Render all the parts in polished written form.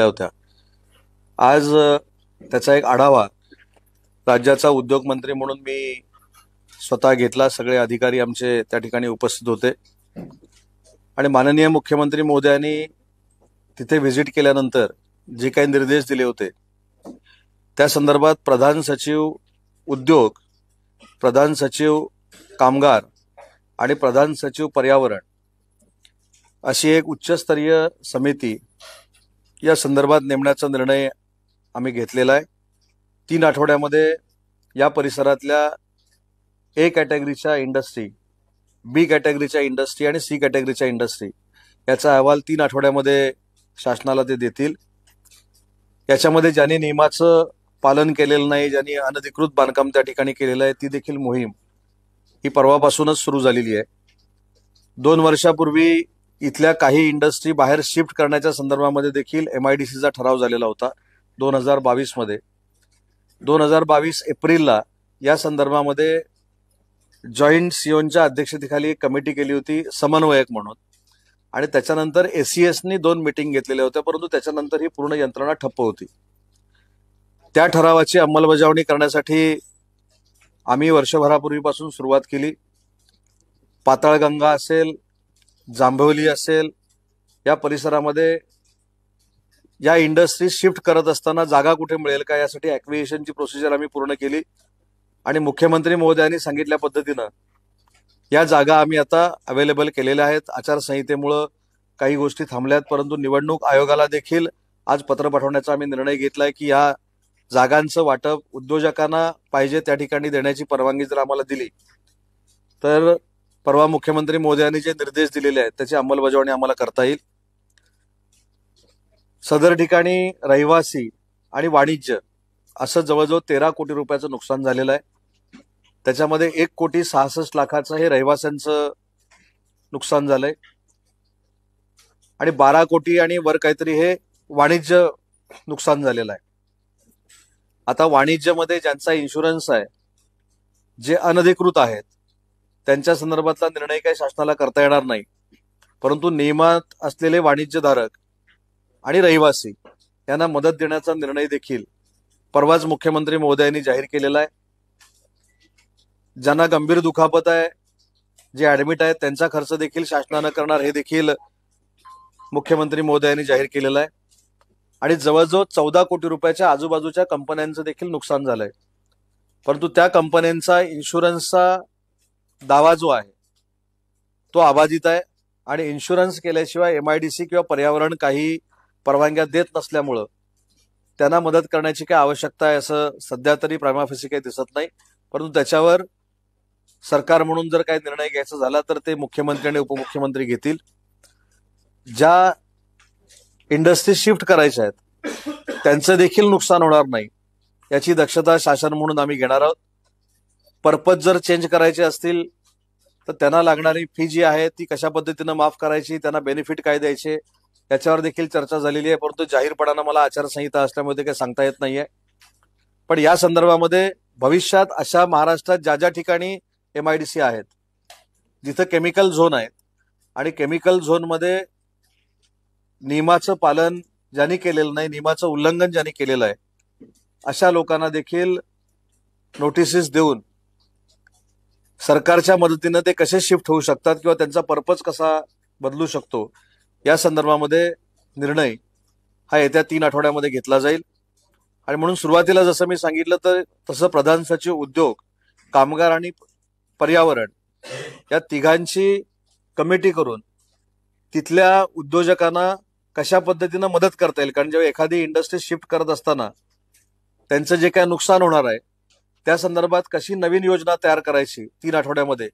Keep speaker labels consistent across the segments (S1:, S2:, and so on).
S1: होत्या। आज त्याचा एक आढावा राज्याचा उद्योग मंत्री म्हणून मी स्वतः घेतला। सगळे अधिकारी आमचे त्या ठिकाणी उपस्थित होते आणि माननीय मुख्यमंत्री महोदयांनी तिथे व्हिजिट केल्यानंतर जे काही निर्देश दिले होते त्या संदर्भात प्रधान सचिव उद्योग, प्रधान सचिव कामगार आणि प्रधान सचिव पर्यावरण अशी एक उच्चस्तरीय समिती या संदर्भात नेमण्याचा निर्णय आम्ही घेतलेला आहे। 3 आठवड्यामध्ये या परिसरातल्या ए कॅटेगरीच्या इंडस्ट्री, बी कॅटेगरीच्या इंडस्ट्री आणि सी कॅटेगरीच्या इंडस्ट्री याचा अहवाल 3 आठवड्यामध्ये शासनाला ते देतील। याच्यामध्ये ज्यांनी नियमाचं पालन केलेलं नाही, ज्यांनी अनधिकृत बांधकाम त्या ठिकाणी केलेलं आहे, ती देखील मोहीम ही परवापासूनच सुरू झालेली आहे। 2 वर्षापूर्वी इथल्या काही इंडस्ट्री बाहेर शिफ्ट करण्याच्या संदर्भामध्ये देखील MIDCचा ठराव झालेला होता 2022 मध्ये। 2022 एप्रिलला या संदर्भामध्ये जॉईंट सीओच्या अध्यक्षतेखाली एक कमिटी केली होती समन्वयक म्हणून, आणि त्याच्यानंतर ACSनी 2 मीटिंग घेतलेल्या होत्या, परंतु त्याच्यानंतर ही पूर्ण यंत्रणा ठप्प होती। त्या ठरावाची अंमलबजावणी करण्यासाठी आम्ही वर्षभरापूर्वीपासून सुरुवात केली। पाताळगंगा असेल, जांभवली असेल, या परिसरामध्ये या इंडस्ट्री शिफ्ट करत असताना जागा कुठे मिळेल का यासाठी ॲक्विजिशनची प्रोसिजर आम्ही पूर्ण केली आणि मुख्यमंत्री महोदयांनी सांगितल्या पद्धतीनं या जागा आम्ही आता अवेलेबल केलेल्या आहेत। आचारसंहितेमुळे काही गोष्टी थांबल्यात, परंतु निवडणूक आयोगाला देखील आज पत्र पाठवण्याचा आम्ही निर्णय घेतलाय की या जागांचं वाटप उद्योजकांना पाहिजे त्या ठिकाणी देण्याची परवानगी जर आम्हाला दिली तर परवा मुख्यमंत्री महोदयांनी जे निर्देश दिलेले आहेत त्याची अंमलबजावणी आम्हाला करता येईल। सदर ठिकाणी रहिवासी आणि वाणिज्य असं जवळजवळ 13 कोटी रुपयाचं नुकसान झालेलं आहे। त्याच्यामध्ये 1,66,00,000 हे रहिवाशांचं नुकसान झालंय आणि 12 कोटी आणि वर काहीतरी हे वाणिज्य नुकसान झालेलं आहे। आता वाणिज्यमध्ये ज्यांचा इन्शुरन्स आहे, जे अनधिकृत आहेत, त्यांच्या संदर्भातला निर्णय काही शासनाला करता येणार नाही, परंतु नियमात असलेले वाणिज्यधारक आणि रहिवासी यांना मदत देण्याचा निर्णय देखील परवाच मुख्यमंत्री महोदयांनी जाहीर केलेला आहे। ज्यांना गंभीर दुखापत आहे, जे ऍडमिट आहेत, त्यांचा खर्च देखील शासनानं करणार हे देखील मुख्यमंत्री महोदयांनी जाहीर केलेलं आहे आणि जवळजवळ 14 कोटी रुपयाच्या आजूबाजूच्या कंपन्यांचं देखील नुकसान झालंय, परंतु त्या कंपन्यांचा इन्शुरन्सचा दावा जो आहे तो अबाधित आहे आणि इन्शुरन्स केल्याशिवाय MIDC किंवा पर्यावरण काही परवानग्या देत नसल्यामुळं त्यांना मदत करण्याची काय आवश्यकता आहे असं सध्या तरी प्रायमा फेसी काही दिसत नाही। परंतु त्याच्यावर सरकार म्हणून जर काही निर्णय घ्यायचा झाला तर ते मुख्यमंत्री आणि उपमुख्यमंत्री घेतील। ज्या इंडस्ट्री शिफ्ट करायच्या आहेत त्यांचं देखील नुकसान होणार नाही याची दक्षता शासन म्हणून आम्ही घेणार आहोत। पर्पज जर चेंज करायचे असतील तर त्यांना लागणारी फी जी आहे ती कशा पद्धतीनं माफ करायची, त्यांना बेनिफिट काय द्यायचे याच्यावर देखील चर्चा झालेली आहे, परंतु जाहीरपणानं मला आचारसंहिता असल्यामुळे ते काही सांगता येत नाहीये। पण या संदर्भामध्ये भविष्यात अशा महाराष्ट्रात ज्या ज्या ठिकाणी MIDC आहेत, जिथं केमिकल झोन आहेत आणि केमिकल झोनमध्ये नियमाचं पालन ज्यांनी केलेलं नाही, नियमाचं उल्लंघन ज्यांनी केलेलं आहे, अशा लोकांना देखील नोटिसेस देऊन सरकारच्या मदतीनं ते कसे शिफ्ट होऊ शकतात किंवा त्यांचा पर्पज कसा बदलू शकतो या संदर्भामध्ये निर्णय हा येत्या 3 आठवड्यामध्ये घेतला जाईल। आणि म्हणून सुरुवातीला जसं मी सांगितलं तर तसं प्रधान सचिव उद्योग, कामगार आणि पर्यावरण या तिघांची कमिटी करून तिथल्या उद्योजकांना कशा पद्धतीनं मदत करता येईल, कारण जेव्हा एखादी इंडस्ट्री शिफ्ट करत असताना त्यांचं जे काय नुकसान होणार आहे त्या संदर्भात कशी नवीन योजना तयार करायची 3 आठवड्यामध्ये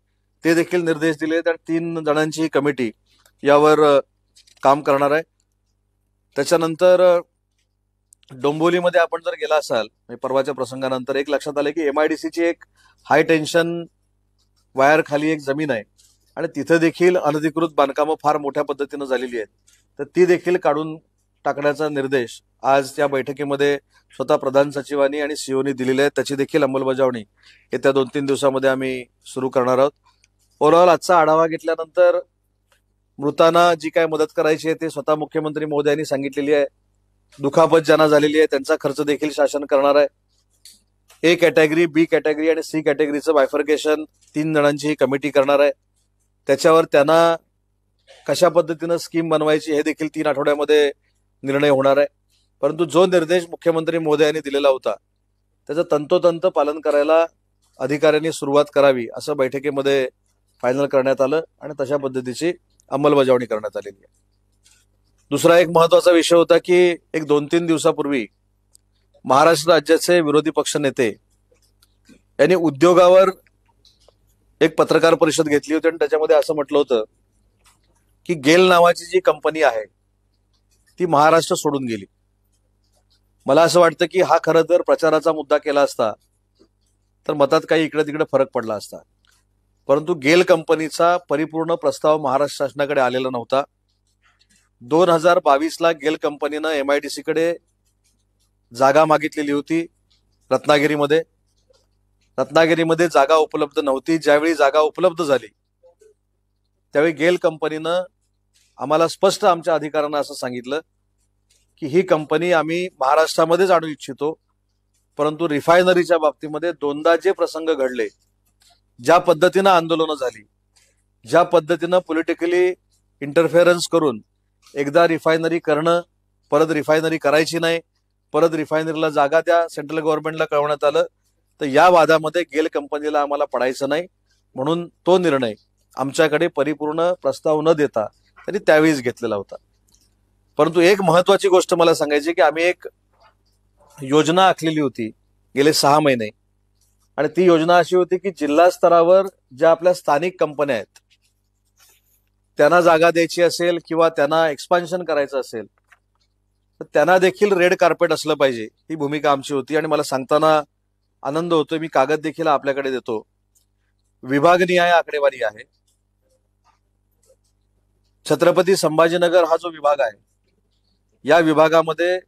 S1: ते देखील निर्देश दिले। तर 3 जणांची ही कमिटी यावर काम करणार आहे। त्याच्यानंतर डोंबिवलीमध्ये आपण जर गेला असाल परवाच्या प्रसंगानंतर एक लक्षात आलं की MIDCची एक हाय टेन्शन वायर खाली एक जमीन आहे आणि तिथे देखील अनधिकृत बांधकामं फार मोठ्या पद्धतीनं झालेली आहेत, तर ती देखील काढून टाकण्याचा निर्देश आज त्या बैठकीमध्ये स्वतः प्रधान सचिवांनी आणि सीओनी दिलेले आहेत। त्याची देखील अंमलबजावणी येत्या 2-3 दिवसामध्ये आम्ही सुरू करणार आहोत। ओव्हरऑल आजचा आढावा घेतल्यानंतर मृतांना जी काय मदत करायची आहे ते स्वतः मुख्यमंत्री महोदयांनी सांगितलेली आहे। दुखापत ज्यांना झालेली आहे त्यांचा खर्च देखील शासन करणार आहे. ए कॅटेगरी, बी कॅटेगरी आणि सी कॅटेगरीचं बायफर्केशन 3 जणांची ही कमिटी करणार आहे. त्याच्यावर त्यांना कशा पद्धतीनं स्कीम बनवायची हे देखील 3 आठवड्यामध्ये निर्णय होणार आहे. परंतु जो निर्देश मुख्यमंत्री महोदयांनी दिलेला होता त्याचं तंतोतंत पालन करायला अधिकाऱ्यांनी सुरुवात करावी असं बैठकीमध्ये फायनल करण्यात आलं आणि तशा पद्धतीची अंमलबजावणी करण्यात आलेली आहे. दुसरा एक महत्वाचा विषय होता की एक 2-3 दिवसापूर्वी महाराष्ट्र राज्याचे विरोधी पक्ष नेते यांनी उद्योगावर एक पत्रकार परिषद घेतली होती आणि त्याच्यामध्ये असं म्हटलं होतं की गेल नावाची जी कंपनी आहे ती महाराष्ट्र सोडून गेली. मला असं वाटतं की हा खरं तर प्रचाराचा मुद्दा केला असता तर मतात काही इकडे तिकडे फरक पडला असता. परंतु गेल कंपनीचा परिपूर्ण प्रस्ताव महाराष्ट्र शासनाकडे आलेला नव्हता. 2022ला गेल कंपनीनं MIDC कडे जागा मागितलेली होती रत्नागिरीमध्ये. रत्नागिरीमध्ये जागा उपलब्ध नव्हती. ज्यावेळी जागा उपलब्ध झाली त्यावेळी गेल कंपनीनं आम्हाला स्पष्ट आमच्या अधिकाऱ्यांना असं सांगितलं की ही कंपनी आम्ही महाराष्ट्रामध्येच आणू इच्छितो, परंतु रिफायनरीच्या बाबतीमध्ये 2दा जे प्रसंग घडले, ज्या पद्धतीनं आंदोलनं झाली, ज्या पद्धतीनं पॉलिटिकली इंटरफेरन्स करून एकदा रिफायनरी करणं, परत रिफायनरी करायची नाही, परत रिफायनरीला जागा त्या सेंट्रल गव्हर्नमेंटला कळवण्यात आलं, तर या वादामध्ये गेल कंपनीला आम्हाला पडायचं नाही म्हणून तो निर्णय आमच्याकडे परिपूर्ण प्रस्ताव न देता त्यांनी त्यावेळीच घेतलेला होता. परंतु एक महत्वाची गोष्ट मला सांगायची की आम्ही एक योजना आखलेली होती गेले 6 महिने आणि ती योजना अशी होती की जिल्हा स्तरावर ज्या आपल्या स्थानिक कंपन्या आहेत त्यांना जागा द्यायची असेल किंवा त्यांना एक्सपान्शन करायचं असेल तर त्यांना देखील रेड कार्पेट असलं पाहिजे, ही भूमिका आमची होती. आणि मला सांगताना आनंद होतोय, मी कागद देखील आपल्याकडे देतो. विभागनिहाय आकडेवारी आहे. छत्रपती संभाजीनगर हा जो विभाग आहे या विभागामध्ये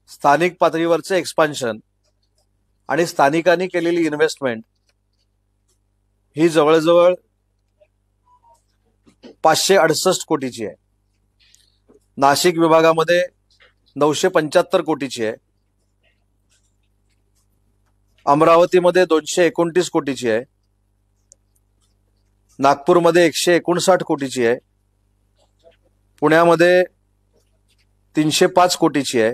S1: स्थानिक पातळीवरचे एक्सपान्शन आणि स्थानिकांनी केलेली इन्व्हेस्टमेंट ही जवळजवळ 568 कोटीची आहे. नाशिक विभागामध्ये 975 कोटीची आहे. अमरावतीमध्ये 229 कोटीची आहे. नागपूरमध्ये 159 कोटीची आहे. पुण्यामध्ये 305 कोटीची आहे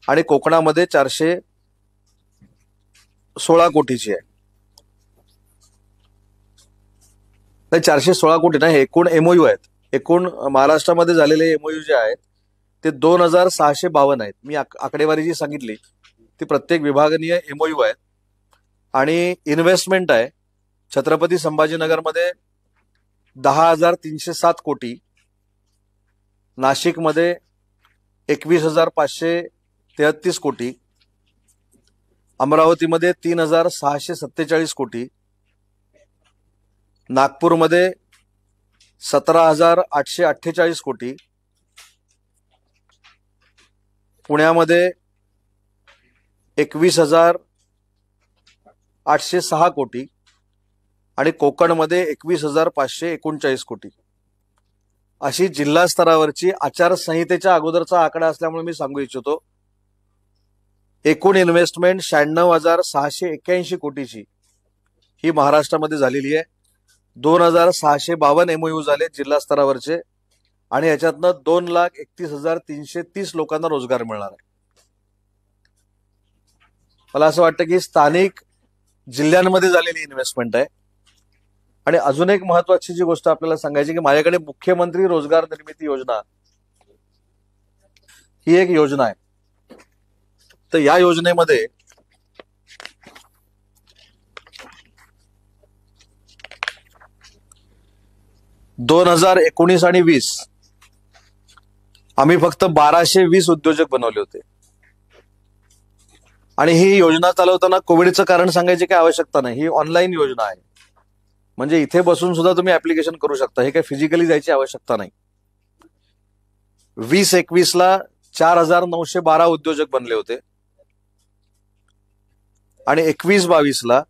S1: आणि कोकणामध्ये 416 कोटीची आहे. नाही, 416 कोटी नाही, एकूण MOU आहेत. एकूण महाराष्ट्रामध्ये झालेले MOU जे आहेत ते 2652 आहेत. मी आकडेवारी जी सांगितली ती प्रत्येक विभागनीय MOU आहेत. आणि इन्व्हेस्टमेंट आहे छत्रपती संभाजीनगरमध्ये 10,307 कोटी, नाशिकमध्ये 21,533 कोटी, अमरावतीमध्ये 3,647 कोटी, नागपूरमध्ये 17,848 कोटी, पुण्यामध्ये 21,806 कोटी आणि कोकणमध्ये 21,539 कोटी. अशी जिल्हा स्तरावरची आचारसंहितेच्या अगोदरचा आकडा असल्यामुळे मी सांगू इच्छितो एकूण इन्व्हेस्टमेंट 96,681 कोटीची ही महाराष्ट्रामध्ये झालेली आहे. 2,652 MOU झाले जिल्हा स्तरावरचे आणि याच्यातनं 2,31,330 लोकांना रोजगार मिळणार आहे. मला असं वाटतं की स्थानिक जिल्ह्यांमध्ये झालेली इन्व्हेस्टमेंट आहे. आणि अजून एक महत्वाची जी गोष्ट आपल्याला सांगायची की माझ्याकडे मुख्यमंत्री रोजगार निर्मिती योजना ही एक योजना आहे. तर या योजनेमध्ये दोन 2019 आणि 20 आम्ही फक्त 1220 उद्योजक बनवले होते. आणि ही योजना चालवताना कोविडचं कारण सांगायची काही आवश्यकता नाही. ही ऑनलाईन योजना आहे, म्हणजे इथे बसून सुद्धा तुम्ही ऍप्लिकेशन करू शकता. हे काही फिजिकली जायची आवश्यकता नाही. 2021ला 4,912 उद्योजक बनले होते आणि 21-22ला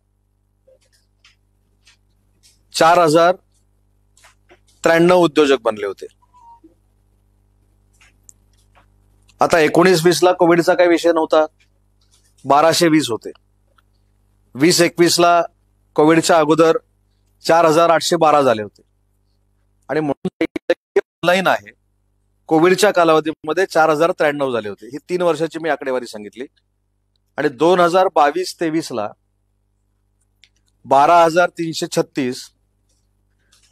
S1: 4,093 उद्योजक बनले होते. आता 19-20ला कोविडचा काही विषय नव्हता, 1220 होते. 20-21ला कोविडच्या अगोदर 4812 झाले होते. आणि म्हणून ऑनलाईन आहे, कोविडच्या कालावधीमध्ये 4093 झाले होते. ही 3 वर्षाची मी आकडेवारी सांगितली. आणि 2022-23ला 12336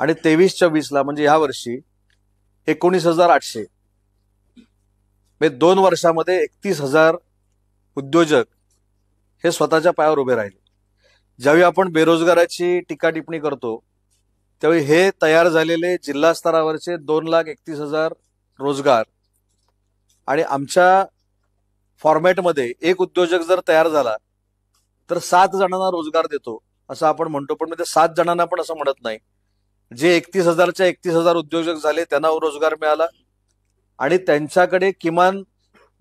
S1: आणि 23-24ला म्हणजे ह्या वर्षी 19800. 2 वर्षामध्ये 31000 उद्योजक हे स्वतःच्या पायावर उभे राहिले. ज्यावेळी आपण बेरोजगाराची टीका टिप्पणी करतो त्यावेळी हे तयार झालेले जिल्हा स्तरावरचे 2,31,000 रोजगार आणि आमच्या फॉर्मॅटमध्ये एक उद्योजक जर तयार झाला तर 7 जणांना रोजगार देतो असं आपण म्हणतो. पण म्हणजे 7 जणांना पण असं म्हणत नाही. जे 31,000च्या 31,000 उद्योजक झाले त्यांना रोजगार मिळाला आणि त्यांच्याकडे किमान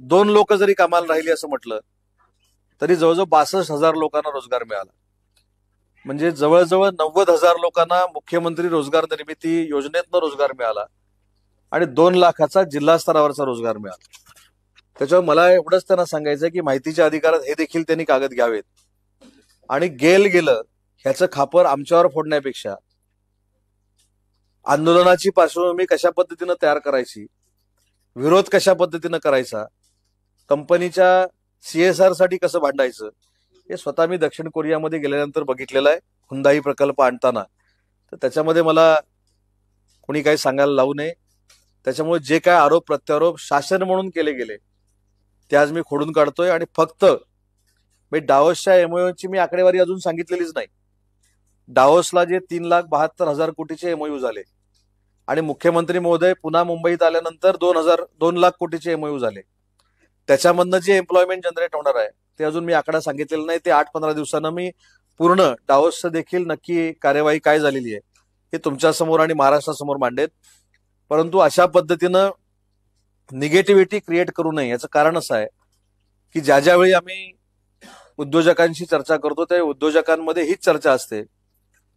S1: 2 लोक जरी कामाला राहिली असं म्हटलं तरी जवळजवळ 62,000 लोकांना रोजगार मिळाला. म्हणजे जवळजवळ 90,000 लोकांना मुख्यमंत्री रोजगार निर्मिती योजनेतनं रोजगार मिळाला आणि 2 लाखाचा जिल्हा स्तरावरचा रोजगार मिळाला. त्याच्यावर मला एवढंच त्यांना सांगायचं की माहितीच्या अधिकारात हे देखील त्यांनी कागद घ्यावेत आणि गेलं ह्याचं खापर आमच्यावर फोडण्यापेक्षा आंदोलनाची पार्श्वभूमी कशा पद्धतीनं तयार करायची, विरोध कशा पद्धतीनं करायचा, कंपनीच्या CSR साठी कसं भांडायचं, हे स्वतः मी दक्षिण कोरियामध्ये गेल्यानंतर बघितलेलं आहे हुंदाई प्रकल्प आणताना. तर त्याच्यामध्ये मला कोणी काही सांगायला लावू नये. त्याच्यामुळे जे काय आरोप प्रत्यारोप शासन म्हणून केले गेले ते आज मी खोडून काढतोय. आणि फक्त डावोसच्या MOUची मी आकडेवारी अजून सांगितलेलीच नाही. डावोसला जे 3,72,000 कोटीचे MOU झाले आणि मुख्यमंत्री महोदय पुन्हा मुंबईत आल्यानंतर 2 लाख कोटीचे MOU झाले. त्याच्यामधनं जे एम्प्लॉयमेंट जनरेट होणार आहे ते अजून मी आकडा सांगितलेला नाही. ते 8-15 दिवसांना मी पूर्ण डावोसचं देखील नक्की कार्यवाही काय झालेली आहे हे तुमच्यासमोर आणि महाराष्ट्रासमोर मांडेल. परंतु अशा पद्धतीनं निगेटिव्हिटी क्रिएट करू नये. याचं कारण असं आहे की ज्यावेळी आम्ही उद्योजकांशी चर्चा करतो त्या उद्योजकांमध्ये हीच चर्चा असते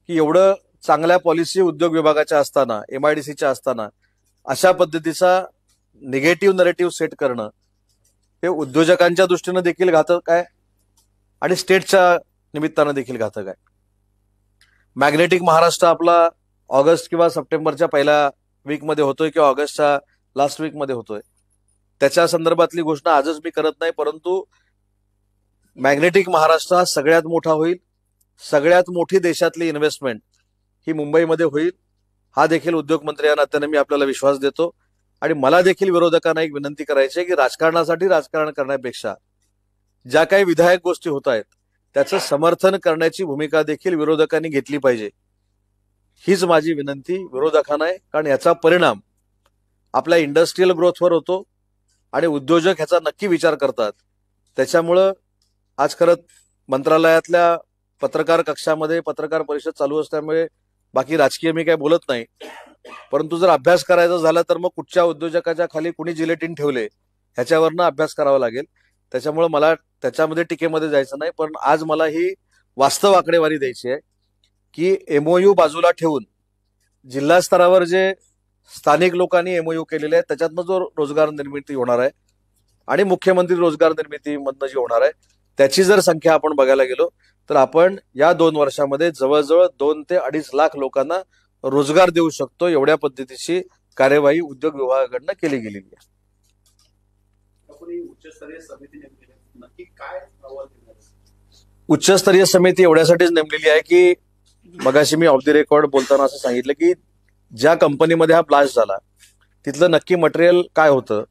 S1: की एवढं चांगल्या पॉलिसी उद्योग विभागाच्या असताना, MIDCच्या असताना अशा पद्धतीचा निगेटिव्ह नरेटिव्ह सेट करणं हे उद्योजकांच्या दृष्टीनं देखील घातक आहे आणि स्टेटच्या निमित्तानं देखील घातक आहे. मॅग्नेटिक महाराष्ट्र आपला ऑगस्ट किंवा सप्टेंबरच्या पहिल्या वीकमध्ये होतोय किंवा ऑगस्टच्या लास्ट वीकमध्ये होतोय. त्याच्या संदर्भातली घोषणा आजच मी करत नाही, परंतु मॅग्नेटिक महाराष्ट्र हा सगळ्यात मोठा होईल. सगळ्यात मोठी देशातली इन्व्हेस्टमेंट ही मुंबईमध्ये होईल. हा देखील उद्योगमंत्री या नात्याने मी आपल्याला विश्वास देतो. आणि मला देखील विरोधकांना एक विनंती करायची आहे की राजकारणासाठी राजकारण करण्यापेक्षा ज्या काही विधायक गोष्टी होत आहेत त्याचं समर्थन करण्याची भूमिका देखील विरोधकांनी घेतली पाहिजे. हीच माझी विनंती विरोधकांना आहे. कारण याचा परिणाम आपल्या इंडस्ट्रियल ग्रोथवर होतो आणि उद्योजक ह्याचा नक्की विचार करतात. त्याच्यामुळं आज खरंच मंत्रालयातल्या पत्रकार कक्षामध्ये पत्रकार परिषद चालू असल्यामुळे बाकी राजकीय मी काही बोलत नाही. परंतु जर अभ्यास करायचा झाला तर मग कुठच्या उद्योजकाच्या खाली कुणी जिलेटिन ठेवले ह्याच्यावरनं अभ्यास करावा लागेल. त्याच्यामुळे मला त्याच्यामध्ये टीकेमध्ये जायचं नाही. पण आज मला ही वास्तव आकडेवारी द्यायची आहे की MOU बाजूला ठेवून जिल्हा स्तरावर जे स्थानिक लोकांनी MOU केलेले आहे त्याच्यातनं जो रोजगार निर्मिती होणार आहे आणि मुख्यमंत्री रोजगार निर्मितीमधनं जी होणार आहे त्याची जर संख्या आपण बघायला गेलो तर आपण या 2 वर्षामध्ये जवळजवळ 2 ते 2.5 लाख लोकांना रोजगार देऊ शकतो. एवढ्या पद्धतीची कार्यवाही उद्योग विभागाकडनं केली गेलेली आहे. उच्चस्तरीय समिती एवढ्यासाठीच नेमलेली आहे की मगाशी मी ऑफ द रेकॉर्ड बोलताना असं सांगितलं की ज्या कंपनीमध्ये हा ब्लास्ट झाला तिथलं नक्की मटेरियल काय होतं,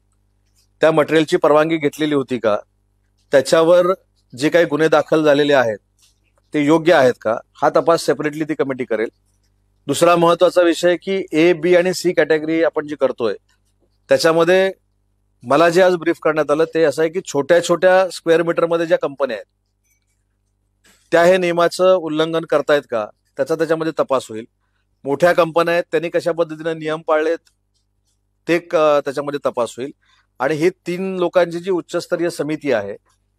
S1: त्या मटेरियलची परवानगी घेतलेली होती का, त्याच्यावर जे काही गुन्हे दाखल झालेले आहेत ते योग्य आहेत का, हा तपास सेपरेटली ती कमिटी करेल. दुसरा महत्वाचा विषय की A, B आणि C कॅटेगरी आपण जी करतोय त्याच्यामध्ये मला जे आज ब्रीफ करण्यात आलं ते असं आहे की छोट्या छोट्या स्क्वेअर मीटरमध्ये ज्या कंपन्या आहेत त्या हे नियमाचं उल्लंघन करतायत का त्याचा त्याच्यामध्ये तपास होईल. मोठ्या कंपन्या आहेत त्यांनी कशा पद्धतीने नियम पाळलेत ते त्याच्यामध्ये तपास होईल. आणि ही 3 लोकांची जी उच्चस्तरीय समिती आहे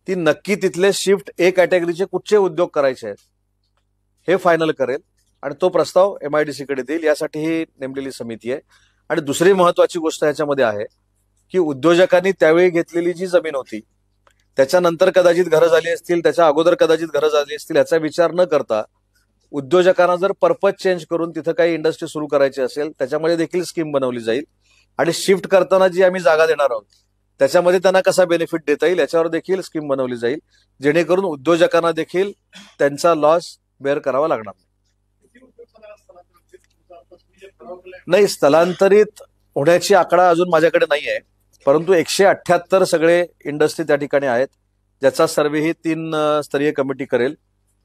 S1: ती नक्की तिथले शिफ्ट A कॅटेगरीचे कुठचे उद्योग करायचे आहेत हे फायनल करेल आणि तो प्रस्ताव MIDC कडे देईल. यासाठी ही नेमलेली समिती आहे. आणि दुसरी महत्वाची गोष्ट याच्यामध्ये आहे की उद्योजकांनी त्यावेळी घेतलेली जी जमीन होती त्याच्यानंतर कदाचित घरं झाली असतील, त्याच्या अगोदर कदाचित घरं झाली असतील, याचा विचार न करता उद्योजकांना जर पर्पज चेंज करून तिथं काही इंडस्ट्री सुरू करायची असेल त्याच्यामध्ये देखील स्कीम बनवली जाईल. आणि शिफ्ट करताना जी आम्ही जागा देणार आहोत त्याच्यामध्ये त्यांना कसा बेनिफिट देता येईल याच्यावर देखील स्कीम बनवली जाईल, जेणेकरून उद्योजकांना देखील त्यांचा लॉस बेअर करावा लागणार नाही. स्थलांतरित होण्याची आकडा अजून माझ्याकडे नाही आहे, परंतु 178 सगळे इंडस्ट्री त्या ठिकाणी आहेत, ज्याचा सर्वे ही 3 स्तरीय कमिटी करेल.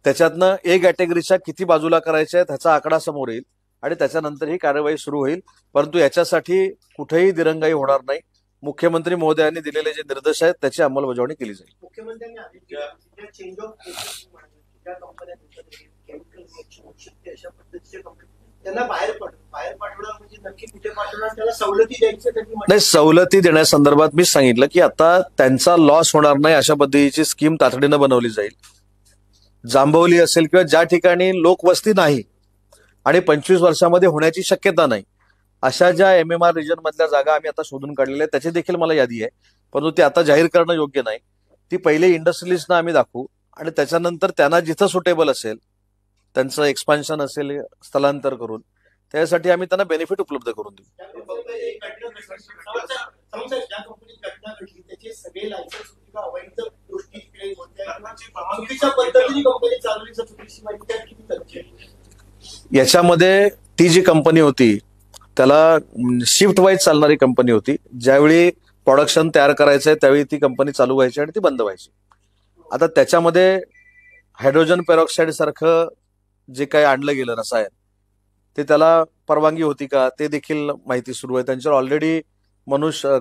S1: त्याच्यातनं ए कॅटेगरीच्या किती बाजूला करायच्या आहेत ह्याचा आकडा समोर येईल आणि त्याच्यानंतर ही कार्यवाही सुरू होईल. परंतु याच्यासाठी कुठेही दिरंगाई होणार नाही. मुख्यमंत्री महोदयांनी दिलेले जे निर्देश आहेत त्याची अंमलबजावणी केली जाईल. नाही, सवलती देण्यासंदर्भात मी सांगितलं की आता त्यांचा लॉस होणार नाही अशा पद्धतीची स्कीम तातडीनं बनवली जाईल. जांभवली असेल किंवा ज्या ठिकाणी लोकवस्ती नाही आणि 25 वर्षामध्ये होण्याची शक्यता नाही अशा ज्या MMR रिजन मधल्या जागा आम्ही आता शोधून काढलेल्या आहेत त्याची देखील मला यादी आहे, परंतु ती आता जाहीर करणं योग्य नाही. ती पहिले इंडस्ट्रियलिस्टना आम्ही दाखवू आणि त्याच्यानंतर त्यांना जिथं सुटेबल असेल त्यांचं एक्सपान्शन असेल स्थलांतर करून त्यासाठी आम्ही त्यांना बेनिफिट उपलब्ध करून देऊ. याच्यामध्ये ती जी कंपनी होती त्याला शिफ्ट वाईज चालणारी कंपनी होती. ज्यावेळी प्रोडक्शन तयार करायचंय त्यावेळी ती कंपनी चालू व्हायची आणि ती बंद व्हायची. आता त्याच्यामध्ये हायड्रोजन पेरॉक्साईड सारखं जे काही आणलं गेलं रसायन ते त्याला परवानगी होती का ते देखील माहिती सुरू आहे. त्यांच्यावर ऑलरेडी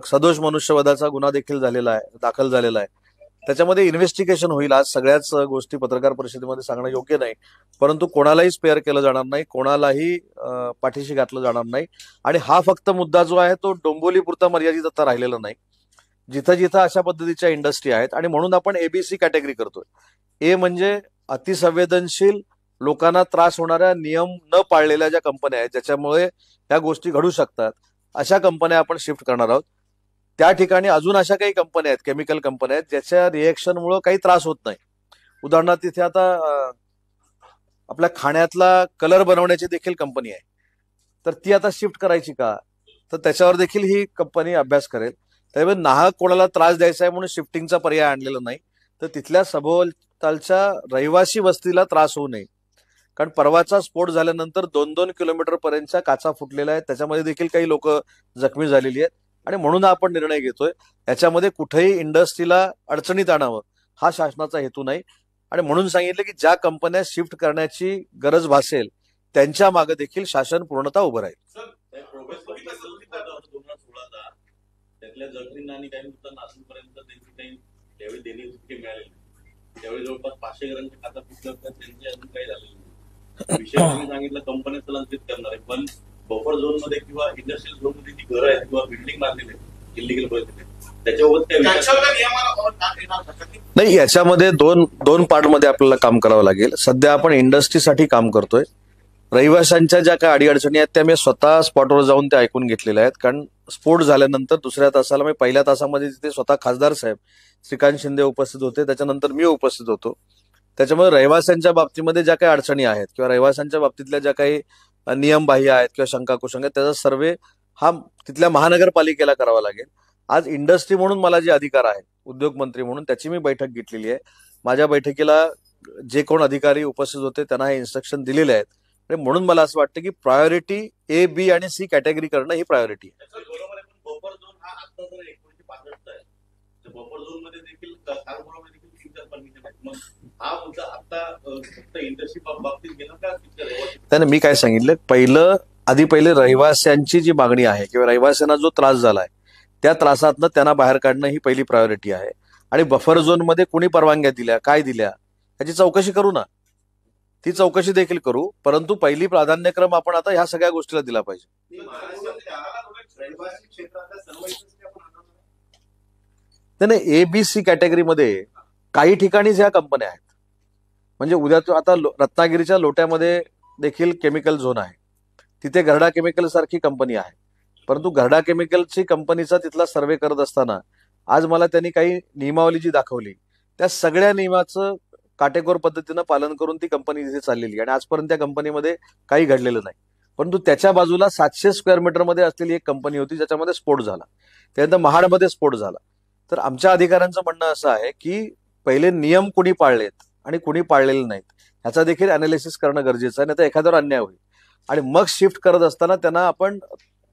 S1: सदोष मनुष्यवधाचा गुन्हा देखील दाखल झालेला आहे. त्याच्यामध्ये इन्व्हेस्टिगेशन होईल. आज सगळ्याच गोष्टी पत्रकार परिषदेमध्ये सांगणं योग्य नाही, परंतु कोणालाही स्पेअर केलं जाणार नाही, कोणालाही पाठीशी घातलं जाणार नाही. आणि हा फक्त मुद्दा जो आहे तो डोंबिवलीपुरता मर्यादित आता राहिलेला नाही. जिथं जिथं अशा पद्धतीच्या इंडस्ट्री आहेत आणि म्हणून आपण ABC कॅटेगरी करतोय. ए म्हणजे अतिसंवेदनशील, लोकांना त्रास होणाऱ्या, नियम न पाळलेल्या ज्या कंपन्या आहेत ज्याच्यामुळे ह्या गोष्टी घडू शकतात अशा कंपन्या आपण शिफ्ट करणार आहोत. त्या ठिकाणी अजून अशा काही कंपन्या आहेत, केमिकल कंपन्या आहेत ज्याच्या रिएक्शनमुळे काही त्रास होत नाही. उदाहरणार्थ तिथे आता आपल्या खाण्यातला कलर बनवण्याची देखील कंपनी आहे, तर ती आता शिफ्ट करायची का, तर त्याच्यावर देखील ही कंपनी अभ्यास करेल. त्यामुळे नाहक कोणाला त्रास द्यायचा आहे म्हणून शिफ्टिंगचा पर्याय आणलेला नाही, तर तिथल्या सभोवतालच्या रहिवासी वस्तीला त्रास होऊ नये. कारण परवाचा स्फोट झाल्यानंतर 2-2 किलोमीटर पर्यंतच्या काचा फुटलेल्या आहेत, त्याच्यामध्ये देखील काही लोक जखमी झालेली आहेत. आणि म्हणून आपण निर्णय घेतोय. याच्यामध्ये कुठेही इंडस्ट्रीला अडचणीत आणावं हा शासनाचा हेतू नाही. आणि म्हणून सांगितलं की ज्या कंपन्या शिफ्ट करण्याची गरज भासेल त्यांच्या मागे देखील शासन पूर्णतः उभं राहील.
S2: त्यातल्या जखमींना आणि काही मृतांना अजूनपर्यंत त्यांची काही त्यावेळी देणी मिळालेली, त्यावेळी जवळपास 500 घरांचे खाता फुटले होते, त्यांची अजून काही झालेली नाही. विषय तुम्ही सांगितलं कंपन्या स्थलांतरित करणार आहे, पण बफर झोन मध्ये किंवा इंडस्ट्रियल झोन मध्ये जी घरं आहेत किंवा बिल्डिंग बांधलेले इलिगल परिस्थिती त्याच्याबाबत काय
S1: नाही. याच्यामध्ये दोन पार्टमध्ये आपल्याला काम करावं लागेल. सध्या आपण इंडस्ट्रीसाठी काम करतोय. रहिवाशांच्या ज्या काही अडीअडचणी आहेत त्या मी स्वतः स्पॉटवर जाऊन त्या ऐकून घेतलेल्या आहेत. कारण स्फोट झाल्यानंतर दुसऱ्या तासाला मी पहिल्या तासामध्ये तिथे स्वतः खासदार साहेब श्रीकांत शिंदे उपस्थित होते, त्याच्यानंतर मी उपस्थित होतो. त्याच्यामुळे रहिवाशांच्या बाबतीमध्ये ज्या काही अडचणी आहेत किंवा रहिवाशांच्या बाबतीतल्या ज्या काही नियमबाह्य आहेत किंवा शंका कुशंका त्याचा सर्वे हा तिथल्या महानगरपालिकेला करावा लागेल. आज इंडस्ट्री म्हणून मला जे अधिकार आहे उद्योग मंत्री म्हणून त्याची मी बैठक घेतलेली आहे. माझ्या बैठकीला जे कोण अधिकारी उपस्थित होते त्यांना हे इन्स्ट्रक्शन दिलेले आहेत. म्हणून मला असं वाटतं की प्रायोरिटी A, B आणि C कॅटेगरी करणं ही प्रायोरिटी आहे.
S2: बफर झोन हा आता जर 1965 आहे, तर बफर झोन मध्ये देखील परमिशन आहे. मग हा मुद्दा आता फक्त इंडस्ट्री बाबतीत गेला का?
S1: त्याने मी काय सांगितलं, पहिले रहिवाशांची जी मागणी आहे किंवा रहिवाशांना जो त्रास झालाय त्या त्रासातनं त्यांना बाहेर काढणं ही पहिली प्रायोरिटी आहे. आणि बफर झोन मध्ये कोणी परवानग्या दिल्या, काय दिल्या याची चौकशी करू ना, ती चौकशी देखील करू. परंतु पहिली प्राधान्यक्रम आपण आता ह्या सगळ्या गोष्टीला दिला पाहिजे. नाही, ABC कॅटेगरीमध्ये काही ठिकाणी ज्या कंपन्या आहेत, म्हणजे उद्या आता रत्नागिरीच्या लोट्यामध्ये देखील केमिकल झोन आहे, तिथे गरडा केमिकल सारखी कंपनी आहे. परंतु घरडा केमिकलची कंपनीचा तिथला सर्व्हे करत असताना आज मला त्यांनी काही नियमावली जी दाखवली, त्या सगळ्या नियमाचं काटेकोर पद्धतीनं पालन करून ती कंपनी तिथे चाललेली आणि आजपर्यंत त्या कंपनीमध्ये काही घडलेलं नाही. परंतु त्याच्या बाजूला 700 स्क्वेअर मीटरमध्ये असलेली एक कंपनी होती ज्याच्यामध्ये स्फोट झाला, त्यानंतर महाडमध्ये स्फोट झाला. तर आमच्या अधिकाऱ्यांचं म्हणणं असं आहे की पहिले नियम कुणी पाळलेत आणि कुणी पाळलेले नाहीत ह्याचा देखील अनालिसिस करणं गरजेचं आहे, नाही तर एखाद्यावर अन्याय होईल. आणि मग शिफ्ट करत असताना त्यांना आपण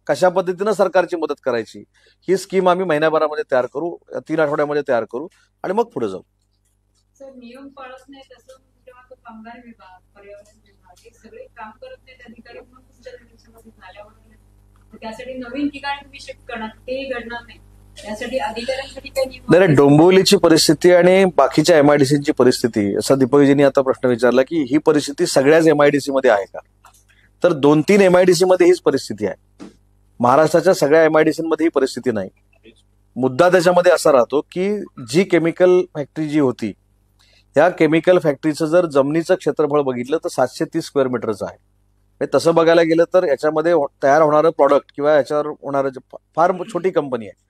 S1: कशा पद्धतीनं सरकारची मदत करायची ही स्कीम आम्ही महिन्याभरामध्ये तयार करू, 3 आठवड्यामध्ये तयार करू आणि मग पुढे जाऊ.
S3: सर, नियम पाळत नाही तसं जेव्हा तो कामगार विभाग, पर्यावरण विभाग हे सगळे काम करत नाहीत अधिकारी म्हणून तुमच्या निरीक्षणामध्ये झाल्यावर त्यासाठी नवीन ठिकाणी तुम्ही शिफ्ट करणार, ते घडणार नाही. त्यासाठी अधिकाऱ्यांसाठी काही नियम
S1: नाही, डोंबिवलीची परिस्थिती आणि बाकीच्या एमआयडीसीची परिस्थिती, असा दीपकजींनी आता प्रश्न विचारला की ही परिस्थिती सगळ्याच एमआयडीसी मध्ये आहे का, तर 2-3 एमआयडीसी मध्ये हीच परिस्थिती आहे. महाराष्ट्राच्या सगळ्या एमआयडीसी मध्ये ही परिस्थिती नाही. मुद्दा त्याच्यामध्ये असा राहतो की जी केमिकल फॅक्टरी जी होती, ह्या केमिकल फॅक्टरीचं जर जमिनीचं क्षेत्रफळ बघितलं तर 730 स्क्वेअर मीटरचं आहे. तसं बघायला गेलं तर याच्यामध्ये तयार होणारं प्रॉडक्ट किंवा याच्यावर होणारं फार छोटी कंपनी आहे.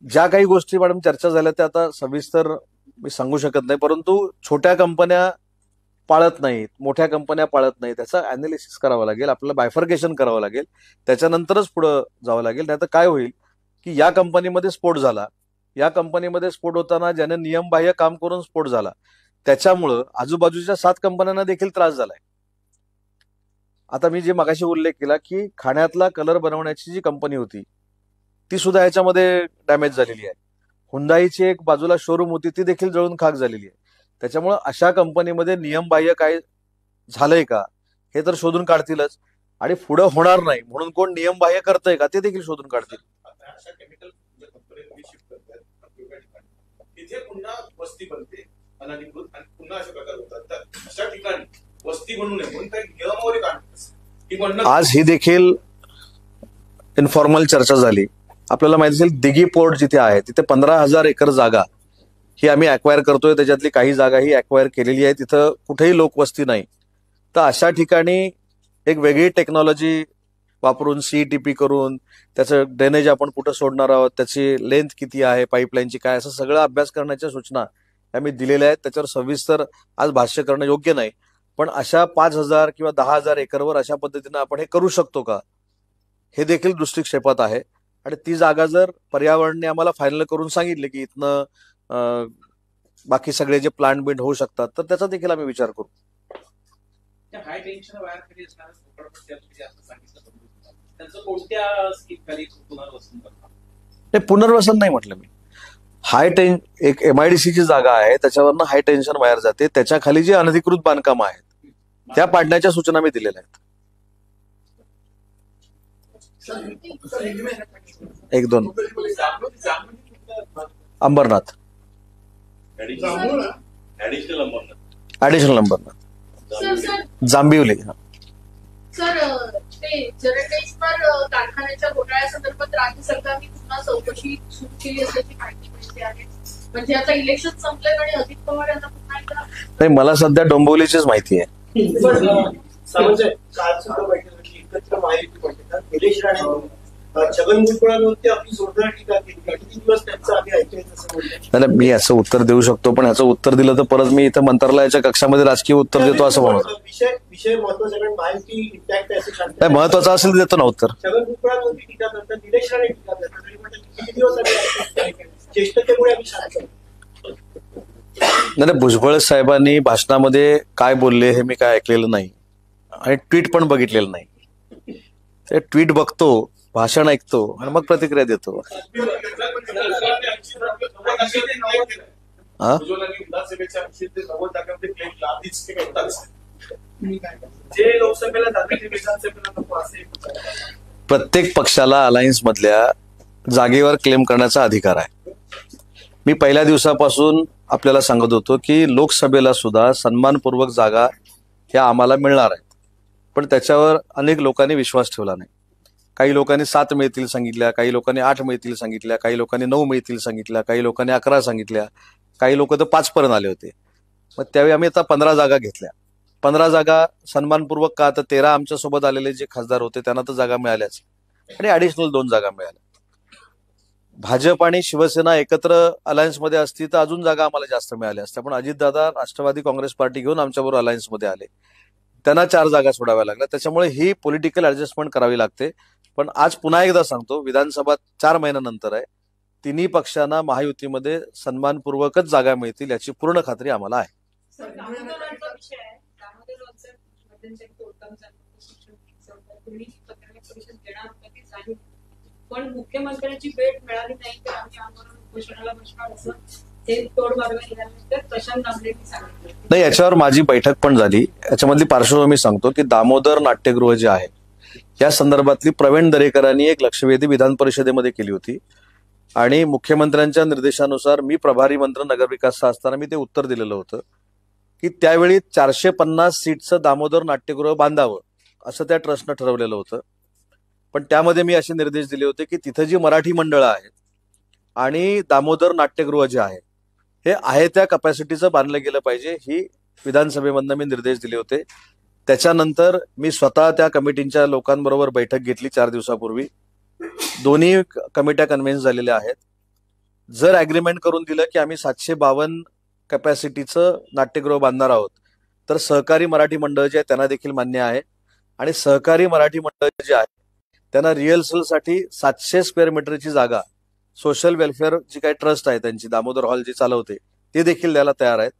S1: ज्या काही गोष्टी मॅडम चर्चा झाल्या त्या आता सविस्तर मी सांगू शकत नाही, परंतु छोट्या कंपन्या पाळत नाहीत, मोठ्या कंपन्या पाळत नाहीत, त्याचं अनालिसिस करावं लागेल, आपल्याला बायफर्केशन करावं लागेल, त्याच्यानंतरच पुढं जावं लागेल. नाही तर काय होईल की या कंपनीमध्ये स्फोट झाला, या कंपनीमध्ये स्फोट होताना ज्याने नियमबाह्य काम करून स्फोट झाला त्याच्यामुळं आजूबाजूच्या 7 कंपन्यांना देखील त्रास झालाय. आता मी जे मगाशी उल्लेख केला की खाण्यातला कलर बनवण्याची जी कंपनी होती ती सुद्धा याच्यामध्ये डॅमेज झालेली आहे. हुंदाईची एक बाजूला शोरूम होती ती देखील जळून खाक झालेली आहे. त्याच्यामुळं अशा कंपनीमध्ये नियमबाह्य काय झालंय का हे तर शोधून काढतीलच, आणि पुढं होणार नाही म्हणून कोण नियमबाह्य करतंय का ते देखील शोधून काढतील.
S4: अशा केमिकल कंपनी तुम्ही शिफ्ट करताय वेगवेगळ्या ठिकाणी, तिथे पुन्हा वस्ती बनते अनधिकृत आणि पुन्हा अशा प्रकार होतात. तर अशा ठिकाणी वस्ती बनू नये म्हणून काही नियमावली काढतात.
S1: आज ही देखील इन्फॉर्मल चर्चा झाली. आपल्याला माहिती असेल दिघी पोर्ट जिथे आहे तिथे 15,000 एकर जागा ही आम्ही अक्वायर करतोय, त्याच्यातली काही जागा ही अक्वायर केलेली आहे, तिथं कुठेही लोकवस्ती नाही. तर अशा ठिकाणी एक वेगळी टेक्नॉलॉजी वापरून सीईटीपी करून त्याचं ड्रेनेज आपण कुठं सोडणार आहोत, त्याची लेंथ किती आहे, पाईपलाईनची काय, असं सगळं अभ्यास करण्याच्या सूचना आम्ही दिलेल्या आहेत. त्याच्यावर सविस्तर आज भाष्य करणं योग्य नाही, पण अशा 5,000 किंवा 10,000 एकरवर अशा पद्धतीनं आपण हे करू शकतो का हे देखील दृष्टिक्षेपात आहे. आणि ती जागा जर पर्यावरणने आम्हाला फायनल करून सांगितले की इथनं बाकी सगळे जे प्लांट बिंड होऊ शकतात तर त्याचा देखील आम्ही विचार करू.
S5: हाय टेन्शन वायर खाली असणाऱ्या असं सांगितलं, त्यांचं कोणत्या स्कीम खाली पुनर्वसन करतात?
S1: नाही, पुनर्वसन नाही म्हटलं मी. एक एमआयडीसीची जागा आहे त्याच्यावरनं हाय टेन्शन वायर जाते, त्याच्या खाली जी अनधिकृत बांधकामं आहेत त्या पाडण्याच्या सूचना मी दिलेल्या आहेत. 1-2 अंबरनाथ,
S2: ऍडिशनल
S1: अंबरनाथ, जांभिवली.
S6: सर, ते जरंडेश्वर कारखान्याच्या घोटाळ्यासंदर्भात राज्य सरकारने पुन्हा चौकशी सुरू केली असल्याची माहिती मिळते आहे. म्हणजे आता इलेक्शन संपले आणि अजित पवार यांना पुन्हा एकदा
S1: नाही, मला सध्या डोंबिवलीचीच माहिती आहे.
S7: एकत्र माहिती पडते निलेश राणे छगन भुजबळांवरती आपली जोरदार टीका केली, किती दिवस त्यांचं आम्ही ऐकायचं
S1: नाही, मी याचं उत्तर देऊ शकतो, पण ह्याचं उत्तर दिलं तर परत मी इथं मंत्रालयाच्या कक्षामध्ये राजकीय उत्तर देतो असं म्हणतो.
S7: विषय महत्वाचा, कारण माहिती इंटॅक्ट आहे असं सांगतात.
S1: नाही, महत्वाचं असेल देतो ना उत्तर.
S7: छगन भुजबळांवरती टीका करतात, निलेश राणे टीका करतात आणि म्हणतात किती दिवस आम्ही चेष्टतेमुळे आम्ही सांगतो.
S1: नाही, भुजबळ साहेबांनी भाषणामध्ये काय बोलले हे मी काय ऐकलेलं नाही आणि ट्विट पण बघितलेलं नाही. ते ट्विट बघतो, भाषण ऐकतो आणि मग प्रतिक्रिया देतो. प्रत्येक पक्षाला अलायन्स मधल्या जागेवर क्लेम करण्याचा अधिकार आहे. मी पहिल्या दिवसापासून आपल्याला सांगत होतो की लोकसभेला सुद्धा सन्मानपूर्वक जागा ह्या आम्हाला मिळणार आहेत, पण त्याच्यावर अनेक लोकांनी विश्वास ठेवला नाही. काही लोकांनी 7 मिळतील सांगितल्या, काही लोकांनी 8 मिळतील सांगितल्या, काही लोकांनी 9 मिळतील सांगितल्या, काही लोकांनी 11 सांगितल्या, काही लोक तर 5 पर्यंत आले होते. मग त्यावेळी आम्ही आता 15 जागा घेतल्या. 15 जागा सन्मानपूर्वक का, तर 13 आमच्या सोबत आलेले जे खासदार होते त्यांना तर जागा मिळाल्याच, आणि ऍडिशनल 2 जागा मिळाल्या. भाजप आणि शिवसेना एकत्र अलायन्समध्ये असती तर अजून जागा आम्हाला जास्त मिळाल्या असत्या, पण अजितदादा राष्ट्रवादी काँग्रेस पार्टी घेऊन आमच्याबरोबर अलायन्समध्ये आले, त्यांना 4 जागा सोडाव्या लागल्या. त्याच्यामुळे ही पॉलिटिकल ऍडजस्टमेंट करावी लागते. पण आज पुन्हा एकदा सांगतो, विधानसभा 4 महिन्यानंतर आहे. तिन्ही पक्षांना महायुतीमध्ये सन्मानपूर्वकच जागा मिळतील याची पूर्ण खात्री आम्हाला आहे.
S3: सर, दामोदरांचा विषय आहे. दामोदरांचं मध्यंतरी कोर्टानं सांगितलं शिक्षण पूर्वी पत्रकार परिषद घेणार होता ती झाली, पण मुख्यमंत्र्यांची भेट मिळाली नाही तर आम्ही आंदोलन उपोषणाला बसणार असं ते तोडमार्ग केल्यानंतर प्रशांत दामलेंनी सांगितलं.
S1: नाही, याच्यावर माझी बैठक पण झाली. याच्यामधली पार्श्वभूमी सांगतो की दामोदर नाट्यगृह जे आहे या संदर्भातली प्रवीण दरेकरांनी एक लक्षवेधी विधान परिषदेमध्ये केली होती आणि मुख्यमंत्र्यांच्या निर्देशानुसार मी प्रभारी मंत्री नगरविकास असताना मी ते उत्तर दिलेलं होतं की त्यावेळी 450 सीटचं दामोदर नाट्यगृह बांधावं असं त्या ट्रस्टनं ठरवलेलं होतं. पण त्यामध्ये मी असे निर्देश दिले होते की तिथं जी मराठी मंडळं आहेत आणि दामोदर नाट्यगृह जे आहे हे आहे त्या कपॅसिटीचं बांधलं गेलं पाहिजे, ही विधानसभेमधनं मी निर्देश दिले होते. त्याच्यानंतर मी स्वतः त्या कमिटींच्या लोकांबरोबर बैठक घेतली 4 दिवसापूर्वी. दोन्ही कमिट्या कन्व्हिन्स झालेल्या आहेत. जर ॲग्रीमेंट करून दिलं की आम्ही 752 कॅपॅसिटीचं नाट्यगृह बांधणार आहोत तर सहकारी मराठी मंडळ जे आहे त्यांना देखील मान्य आहे आणि सहकारी मराठी मंडळ जे आहे त्यांना रिहर्सलसाठी 700 स्क्वेअर मीटरची जागा सोशल वेलफेअर जी काही ट्रस्ट आहे त्यांची दामोदर हॉल जी चालवते ते देखील द्यायला तयार आहेत.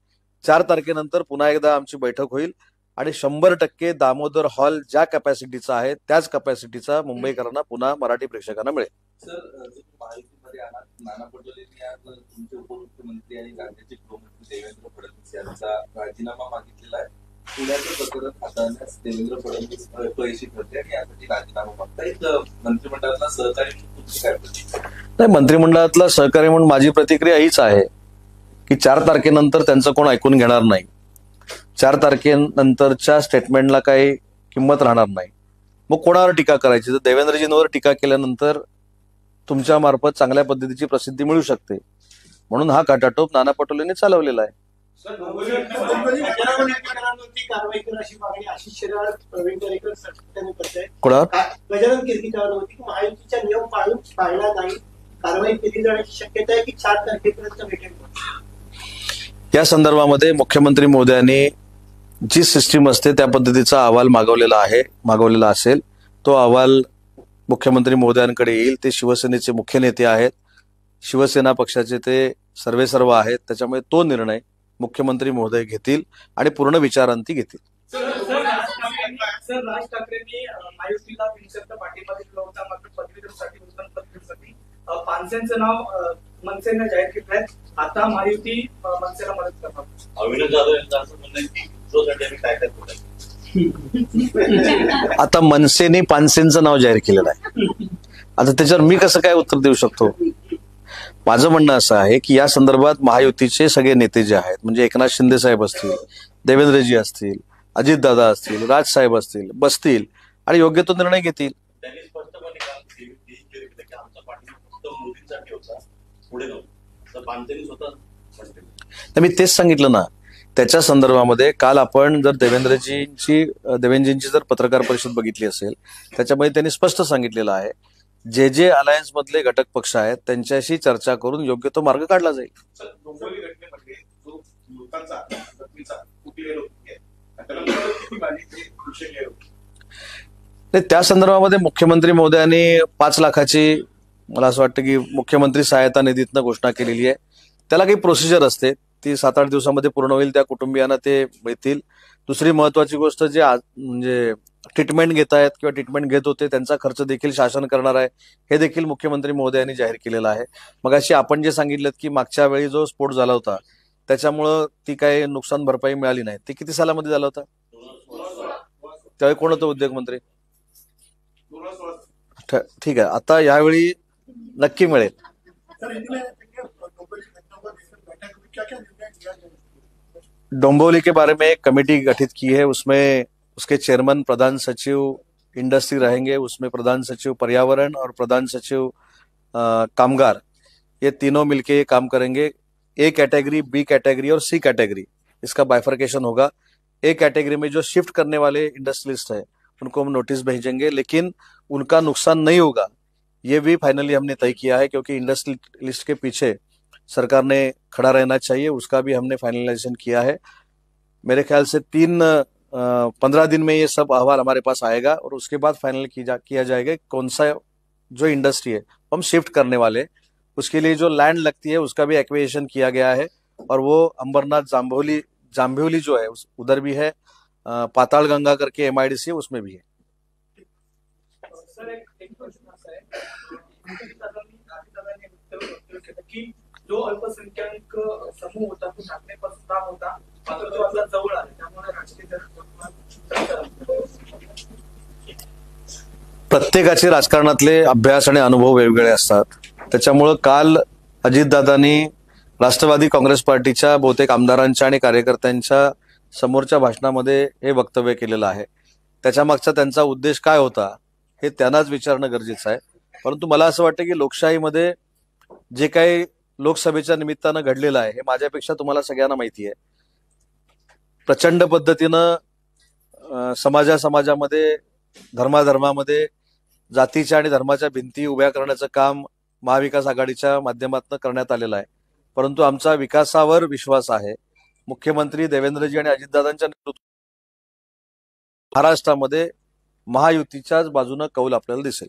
S1: 4 तारखेनंतर पुन्हा एकदा आमची बैठक होईल आणि 100% दामोदर हॉल ज्या कॅपॅसिटीचा आहे त्याच कॅपॅसिटीचा मुंबईकरांना पुन्हा मराठी प्रेक्षकांना मिळेल.
S2: सर, महायुतीमध्ये आहात, नाना पटोलेंनी आज तुमचे उपमुख्यमंत्री आणि राज्याचे गृहमंत्री देवेंद्र फडणवीस यांचा राजीनामा मागितलेला आहे. पुण्याचं प्रकरण हाताळण्यास देवेंद्र फडणवीस अपयशी ठरले आणि यासाठी राजीनामा मागतायत. मंत्रिमंडळातला सहकारी म्हणून तुमची काय प्रतिक्रिया?
S1: नाही, मंत्रिमंडळातला सहकारी म्हणून माझी प्रतिक्रिया हीच आहे की 4 तारखेनंतर त्यांचं कोण ऐकून घेणार नाही. 4 तारखेनंतरच्या स्टेटमेंटला काही किंमत राहणार नाही. मग कोणावर टीका करायची? तर देवेंद्रजींवर टीका केल्यानंतर तुमच्या मार्फत चांगल्या पद्धतीची प्रसिद्धी मिळू शकते, म्हणून हा काटाटोप नाना पटोलेंनी चालवलेला आहे.
S7: कारवाई करा अशी मागणी आशिष शेलार, प्रवीण दरेकर सातत्याने करत आहेत.
S1: कोणावर?
S7: गजानन कीर्तिकारांवरती महायुतीचा नियम पाळला नाही, कारवाई केली जाण्याची शक्यता आहे की 4 तारखेपर्यंत भेटेल.
S1: या संदर्भामध्ये मुख्यमंत्री महोदयांनी जी सिस्टीम असते त्या पद्धतीचा अहवाल मागवलेला असेल. तो अहवाल मुख्यमंत्री महोदयांकडे येईल. ते शिवसेनेचे मुख्य नेते आहेत, शिवसेना पक्षाचे ते सर्वेसर्व आहेत, त्याच्यामुळे तो निर्णय मुख्यमंत्री महोदय घेतील आणि पूर्ण विचारांती घेतील.
S8: सर, राज ठाकरेंनी महायुतीला बिनशर्त पाठिंबा दिला होता, मात्र पदवीधरसाठी पदवीधरसाठी पानसेंचं नाव मनसेने जाहीर केलं आहे. आता महायुती मनसेला मदत करणार.
S2: अविनाश जाधव यांचं असं म्हणणं आहे की इस्रोसाठी आम्ही काय करतो.
S1: आता मनसेने पानसेंचं नाव जाहीर केलेलं आहे. आता त्याच्यावर मी कसं काय उत्तर देऊ शकतो? माझं म्हणणं असं आहे की या संदर्भात महायुतीचे सगळे नेते जे आहेत, म्हणजे एकनाथ शिंदे साहेब असतील, देवेंद्रजी असतील, अजितदादा असतील, राजसाहेब असतील, बसतील आणि योग्य तो निर्णय घेतील.
S2: त्यांनी स्पष्टपणे काल केलं की आमचा पाठिंबा फक्त मोदींसाठी होता, पुढे नव्हता. तर पानसेंनी स्वतः
S1: तर मी तेच सांगितलं ना. त्याच्या संदर्भामध्ये काल आपण जर देवेंद्रजींची जर पत्रकार परिषद बघितली असेल, त्याच्यामध्ये त्यांनी स्पष्ट सांगितलेलं आहे जे अलायन्स मधले घटक पक्ष आहेत त्यांच्याशी चर्चा करून योग्य तो मार्ग काढला जाईल.
S4: डोंबिवली घटनेमध्ये जो मृतांचा जखमीचा कुठे होते त्याला किती बाधित विषय केले होते.
S1: त्या संदर्भामध्ये मुख्यमंत्री महोदयांनी 5 लाखाची मला असं वाटतं की मुख्यमंत्री सहायता निधीतनं घोषणा केलेली आहे. त्याला काही प्रोसिजर असते, ती 7-8 दिवसामध्ये पूर्ण होईल. त्या कुटुंबियांना ते मिळतील. दुसरी महत्वाची गोष्ट जे म्हणजे ट्रीटमेंट घेत आहेत किंवा ट्रीटमेंट घेत होते त्यांचा खर्च देखील शासन करणार आहे, हे देखील मुख्यमंत्री महोदयांनी जाहीर केलेलं आहे. मग अशी आपण जे सांगितलं की मागच्या वेळी जो स्फोट झाला होता त्याच्यामुळं ती काही नुकसान भरपाई मिळाली नाही, ते किती सालामध्ये झाला होता? त्यावेळी कोण होतं उद्योगमंत्री? ठीक आहे, आता यावेळी नक्की मिळेल. डोंबिवली के बारे में एक कमेटी गठित की है, उसमें उसके चेयरमैन प्रधान सचिव इंडस्ट्री रहेंगे, उसमें प्रधान सचिव पर्यावरण और प्रधान सचिव कामगार, ये तीनों मिलके ये काम करेंगे. ए कैटेगरी, बी कैटेगरी और सी कैटेगरी, इसका बाइफर्केशन होगा. ए कैटेगरी में जो शिफ्ट करने वाले इंडस्ट्रियलिस्ट है उनको हम नोटिस भेजेंगे, लेकिन उनका नुकसान नहीं होगा ये भी फाइनली हमने तय किया है, क्योंकि इंडस्ट्रियलिस्ट के पीछे सरकार ने खड़ा रहना चाहिए, उसका भी हमने फाइनलाइजेशन किया है। मेरे ख्याल से 15 दिन में ये सब अहवाल हमारे पास आएगा और उसके बाद फाइनल किया जाएगा कौन सा जो इंडस्ट्री है हम शिफ्ट करने वाले। उसके लिए जो लैंड लगती है उसका भी एक्विजिशन किया गया है और वो अंबरनाथ जांभिवली जो है उधर भी है, पाताल गंगा करके MIDC है उसमें भी है।
S8: सर एक प्रश्न असा आहे, दादांनी वक्तव्य केलं की जो अल्पसंख्याक समूह होता तो ठाकरेपासून लांब होता, मात्र तो आता जवळ आला, त्यामुळे राजकीय
S1: प्रत्येकाचे राजकारणातले अभ्यास आणि अनुभव वेगवेगळे असतात, त्याच्यामुळं काल अजितदादांनी राष्ट्रवादी काँग्रेस पार्टीच्या बहुतेक आमदारांच्या आणि कार्यकर्त्यांच्या समोरच्या भाषणामध्ये हे वक्तव्य केलेलं आहे। त्याच्या मागचा त्यांचा उद्देश काय होता हे त्यांनाच विचारणं गरजेचं आहे। परंतु मला असं वाटतं की लोकशाहीमध्ये जे काही लोकसभेच्या निमित्तानं घडलेलं आहे हे माझ्यापेक्षा तुम्हाला सगळ्यांना माहिती आहे। प्रचंड पद्धतीनं समाजामध्ये धर्मामध्ये जातीच्या आणि धर्माच्या भिंती उभ्या करण्याचं काम महाविकास आघाडीच्या माध्यमातून करण्यात आलेलं आहे। परंतु आमचा विकासावर विश्वास आहे। मुख्यमंत्री देवेंद्रजी आणि अजितदादांच्या नेतृत्वात महाराष्ट्रामध्ये महायुतीच्याच बाजूने कौल आपल्याला दिसेल।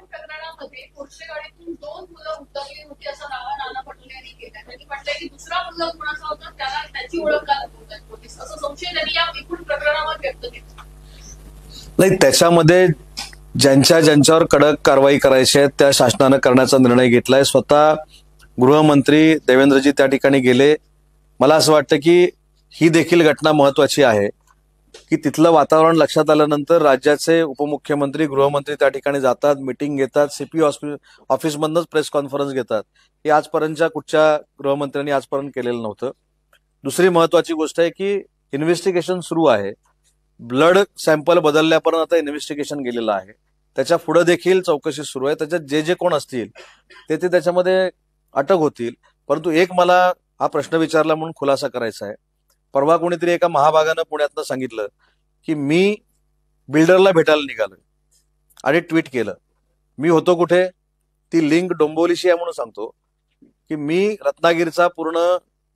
S6: प्रकरणामध्ये कोर्शेगाडीतून 2 मुलं उतरली होती असा दावा नाना पटोले यांनी केला। त्यांनी म्हटलंय की दुसरा मुलगा कोणाचा होता त्याला त्याची ओळख का दाखवतात पोलीस, असं संशय त्यांनी या एकूण प्रकरणावर व्यक्त केला।
S1: नाही, त्याच्यामध्ये ज्यांच्यावर कडक कारवाई करायची आहे त्या शासनानं करण्याचा निर्णय घेतलाय। स्वतः गृहमंत्री देवेंद्रजी त्या ठिकाणी गेले। मला असं वाटतं की ही देखील घटना महत्वाची आहे की तिथलं वातावरण लक्षात आल्यानंतर राज्याचे उपमुख्यमंत्री गृहमंत्री त्या ठिकाणी जातात, मीटिंग घेतात, CP ऑफिसमधूनच प्रेस कॉन्फरन्स घेतात। हे आजपर्यंतच्या कुठच्या गृहमंत्र्यांनी आजपर्यंत केलेलं नव्हतं। दुसरी महत्वाची गोष्ट आहे की इन्व्हेस्टिगेशन सुरू आहे। ब्लड सॅम्पल बदलल्यापर्यंत आता इन्व्हेस्टिगेशन गेलेलं आहे, त्याच्या पुढे देखील चौकशी सुरू आहे। त्याच्यात जे कोण असतील ते त्याच्यामध्ये अटक होतील। परंतु एक मला हा प्रश्न विचारला म्हणून खुलासा करायचा आहे। परवा कोणीतरी एका महाभागानं पुण्यातनं सांगितलं की मी बिल्डरला भेटायला निघालोय आणि ट्विट केलं। मी होतो कुठे, ती लिंक डोंबिवलीशी आहे म्हणून सांगतो की मी रत्नागिरीचा पूर्ण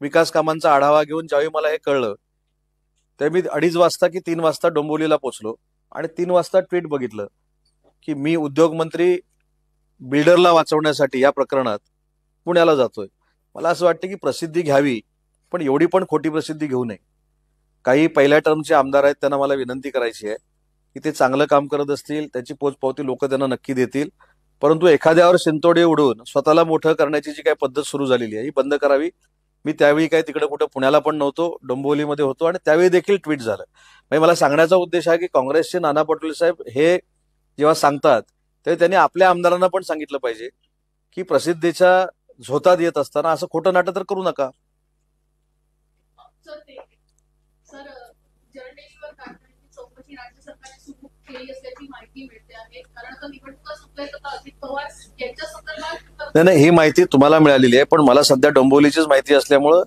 S1: विकास कामांचा आढावा घेऊन ज्यावेळी मला हे कळलं ते मी 2:30 वाजता की 3 वाजता डोंबिवलीला पोहोचलो आणि 3 वाजता ट्विट बघितलं की मी उद्योगमंत्री बिल्डरला वाचवण्यासाठी या प्रकरणात पुण्याला जातोय। मला असं वाटतं की प्रसिद्धी घ्यावी, पण एवढी पण खोटी प्रसिद्धी घेऊ नये। काही पहिल्या टर्मचे आमदार आहेत, त्यांना मला विनंती करायची आहे की ते चांगलं काम करत असतील त्याची पोचपावती लोक त्यांना नक्की देतील, परंतु एखाद्यावर शिंतोडे उडवून स्वतःला मोठं करण्याची जी काही पद्धत सुरू झालेली आहे ही बंद करावी। मी त्यावेळी काही तिकडे कुठं पुण्याला पण नव्हतो, डोंबिवलीमध्ये होतो आणि त्यावेळी देखील ट्विट झालं। म्हणजे मला सांगण्याचा उद्देश आहे की काँग्रेसचे नाना पटोले साहेब हे जेव्हा सांगतात तेव्हा त्यांनी आपल्या आमदारांना पण सांगितलं पाहिजे की प्रसिद्धीच्या झोतात येत असताना असं खोटं नाटक तर करू नका।
S6: सर, जर्नेश्वर कारखान्याची चौकशी राज्य सरकारने सुरू केली असल्याची माहिती मिळते आहे, कारण आता निवडणुका संपल्या तर अजित पवार यांच्या संदर्भात
S1: नाही, ही माहिती तुम्हाला मिळालेली आहे, पण मला सध्या डोंबिवलीचीच माहिती असल्यामुळं